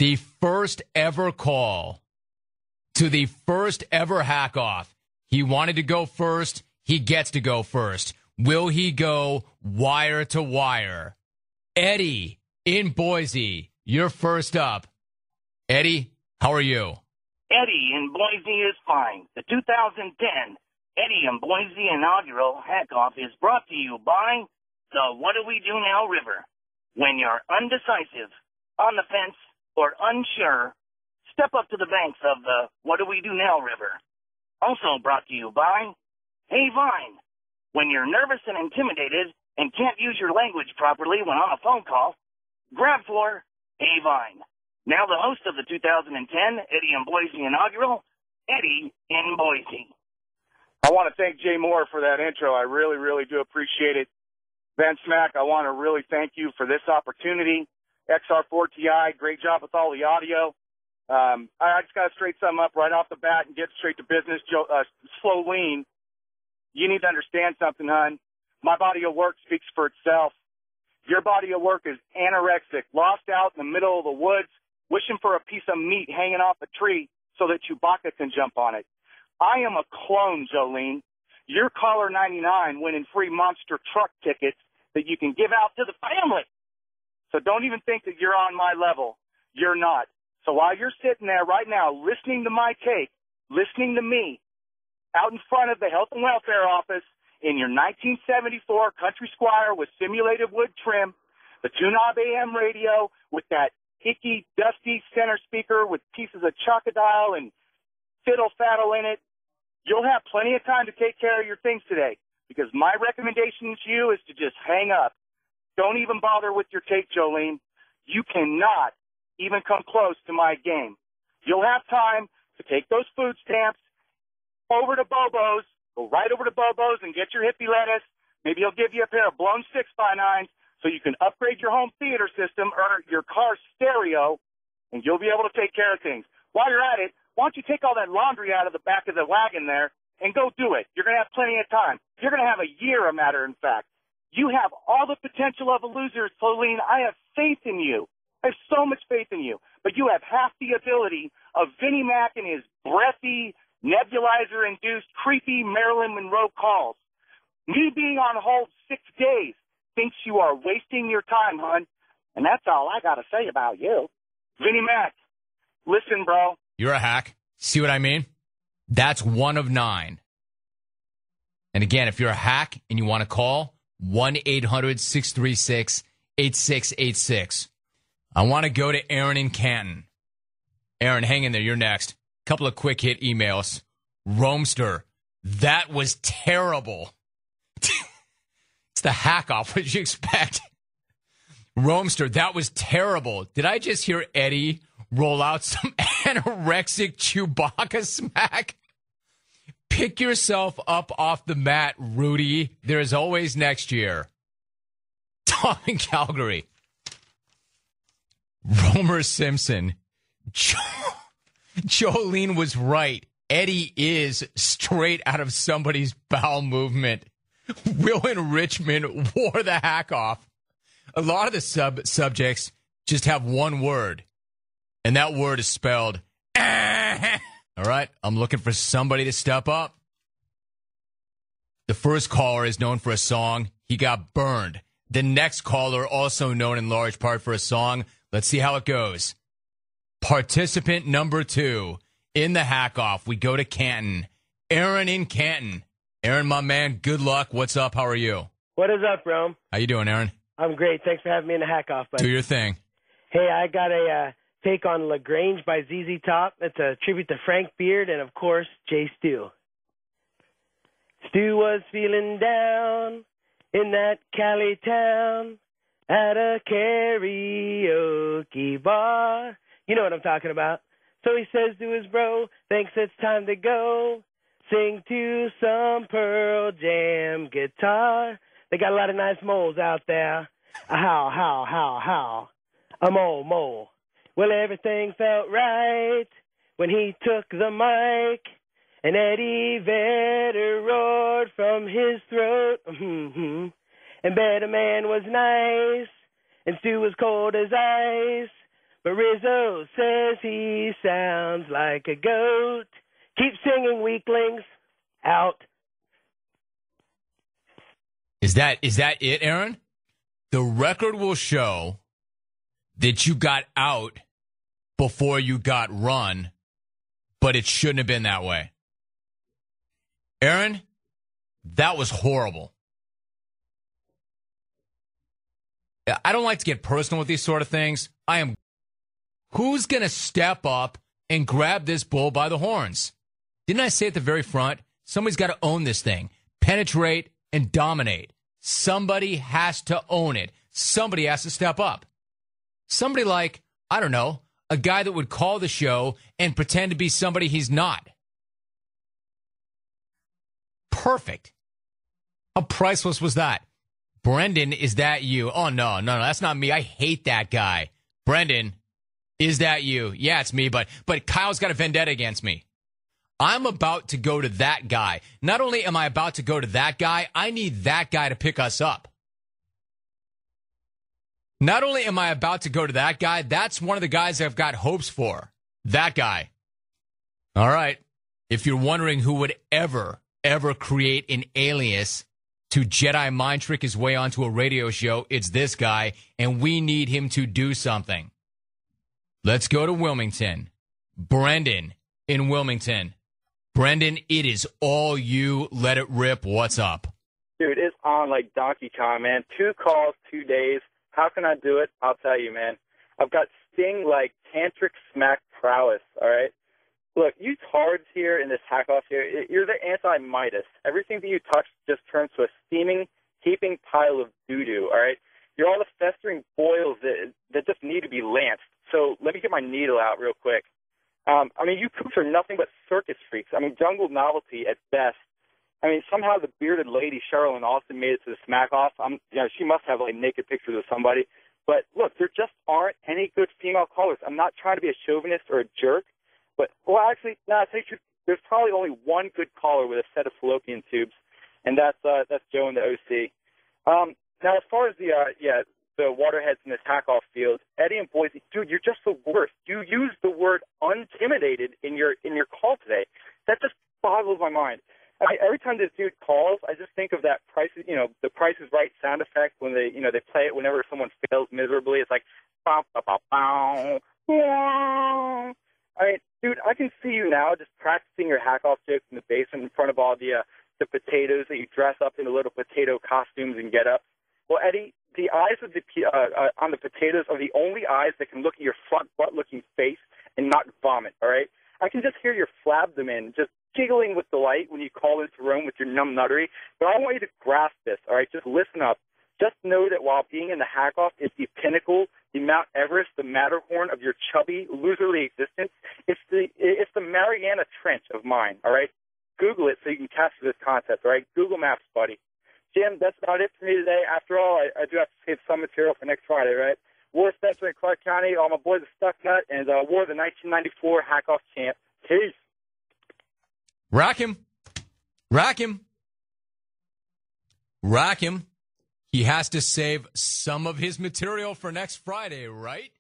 The first ever call to the first ever hack off. He wanted to go first. He gets to go first. Will he go wire to wire? Eddie in Boise, you're first up. Eddie, how are you? Eddie in Boise is fine. The 2010 Eddie in Boise inaugural hack-off is brought to you by the What Do We Do Now River. When you're undecisive, on the fence, or unsure, step up to the banks of the What Do We Do Now River. Also brought to you by Hey Vine. When you're nervous and intimidated and can't use your language properly when on a phone call, grab for Hey Vine. Now the host of the 2010 Eddie in Boise inaugural, Eddie in Boise. I want to thank Jay Moore for that intro. I really, really do appreciate it. Ben Smack, I want to really thank you for this opportunity. XR4TI, great job with all the audio. I just got to straight something up right off the bat and get straight to business. Slow lean. You need to understand something, hon. My body of work speaks for itself. Your body of work is anorexic, lost out in the middle of the woods, wishing for a piece of meat hanging off a tree so that Chewbacca can jump on it. I am a clone, Jolene. Your Caller 99 winning free monster truck tickets that you can give out to the family. So don't even think that you're on my level. You're not. So while you're sitting there right now listening to my take, listening to me, out in front of the Health and Welfare Office in your 1974 Country Squire with simulated wood trim, the two-knob AM radio with that icky, dusty center speaker with pieces of chocodile and fiddle-faddle in it, you'll have plenty of time to take care of your things today, because my recommendation to you is to just hang up. Don't even bother with your tape, Jolene. You cannot even come close to my game. You'll have time to take those food stamps over to Bobo's, go right over to Bobo's and get your hippie lettuce. Maybe he'll give you a pair of blown 6x9s so you can upgrade your home theater system or your car stereo, and you'll be able to take care of things. While you're at it, why don't you take all that laundry out of the back of the wagon there and go do it? You're going to have plenty of time. You're going to have a year, a matter of fact. You have all the potential of a loser, Solene. I have faith in you. I have so much faith in you. But you have half the ability of Vinnie Mac and his breathy, nebulizer-induced, creepy Marilyn Monroe calls. Me being on hold 6 days thinks you are wasting your time, hon. And that's all I got to say about you. Vinnie Mac, listen, bro. You're a hack. See what I mean? That's 1 of 9. And again, if you're a hack and you want to call, 1-800-636-8686. I want to go to Aaron in Canton. Aaron, hang in there. You're next. Couple of quick hit emails. Roamster, that was terrible. It's the hack off. What did you expect? Roamster, that was terrible. Did I just hear Eddie roll out some anorexic Chewbacca smack? Pick yourself up off the mat, Rudy. There's always next year. Tom in Calgary. Romer Simpson. Jolene was right. Eddie is straight out of somebody's bowel movement. Will in Richmond wore the hack off. A lot of the subjects just have one word, and that word is spelled. All right, I'm looking for somebody to step up. The first caller is known for a song. He got burned. The next caller, also known in large part for a song. Let's see how it goes. Participant number 2 in the hack off. We go to Canton. Aaron in Canton. Aaron, my man, good luck. What's up? How are you? What is up, Rome? How you doing, Aaron? I'm great. Thanks for having me in the hack off, buddy. Do your thing. Hey, I got a take on LaGrange by ZZ Top. It's a tribute to Frank Beard and, of course, Jay Stu. Stu was feeling down in that Cali town at a karaoke bar. You know what I'm talking about. So he says to his bro, thinks it's time to go sing to some Pearl Jam guitar. They got a lot of nice moles out there. How. A mole. Well, everything felt right when he took the mic, and Eddie Vedder roared from his throat. And Better Man was nice, and Stu was cold as ice. but Rizzo says he sounds like a goat. Keep singing, weaklings. Out. Is that it, Aaron? The record will show that you got out before you got run, but it shouldn't have been that way. Aaron, that was horrible. I don't like to get personal with these sort of things. Who's going to step up and grab this bull by the horns? Didn't I say at the very front, somebody's got to own this thing, penetrate and dominate. Somebody has to own it. Somebody has to step up. Somebody like, I don't know, a guy that would call the show and pretend to be somebody he's not. Perfect. How priceless was that? Brendan, is that you? Oh, no, that's not me. I hate that guy. Brendan, is that you? Yeah, it's me, but Kyle's got a vendetta against me. I'm about to go to that guy. Not only am I about to go to that guy, I need that guy to pick us up. Not only am I about to go to that guy, that's one of the guys I've got hopes for. That guy. All right. If you're wondering who would ever create an alias to Jedi mind trick his way onto a radio show, it's this guy, and we need him to do something. Let's go to Wilmington. Brendan in Wilmington. Brendan, it is all you. Let it rip. What's up? Dude, it's on like Donkey Kong, man. 2 calls, 2 days. How can I do it? I'll tell you, man. I've got Sting like tantric smack prowess, all right? Look, you tards here in this hack-off here, you're the anti-Midas. Everything that you touch just turns to a steaming, heaping pile of doo-doo, all right? You're all the festering boils that just need to be lanced. So let me get my needle out real quick. You kooks are nothing but circus freaks. Jungle novelty at best. Somehow the bearded lady, Sherilyn Austin, made it to the smack-off. She must have, like, naked pictures of somebody. But, look, there just aren't any good female callers. I'm not trying to be a chauvinist or a jerk. But, well, actually, no, there's probably only one good caller with a set of fallopian tubes, and that's Joe in the OC. Now, as far as the waterheads in this hack-off field, Eddie and Boise, dude, you're just the worst. You used the word intimidated in your call today. That just boggles my mind. Every time this dude calls, I just think of that the Price is Right sound effect when they play it whenever someone fails miserably. It's like, bow, bow, bow, bow. Dude, I can see you now just practicing your hack-off jokes in the basement in front of all the potatoes that you dress up in the little potato costumes and get-ups. Well, Eddie, the eyes of on the potatoes are the only eyes that can look at your front butt-looking face and not vomit, all right? I can just hear your flabdomen just giggling with delight when you call into Rome with your numb nuttery, but I want you to grasp this, all right? Just listen up. Just know that while being in the hack-off is the pinnacle, the Mount Everest, the Matterhorn of your chubby, loserly existence, it's the Mariana Trench of mine, all right? Google it so you can capture this concept, all right? Google Maps, buddy. Jim, that's about it for me today. After all, I do have to save some material for next Friday, right? War Spencer in Clark County, all my boys are stuck nut, and War the 1994 hack-off champ. Peace. Rock him. Rock him. Rock him. He has to save some of his material for next Friday, right?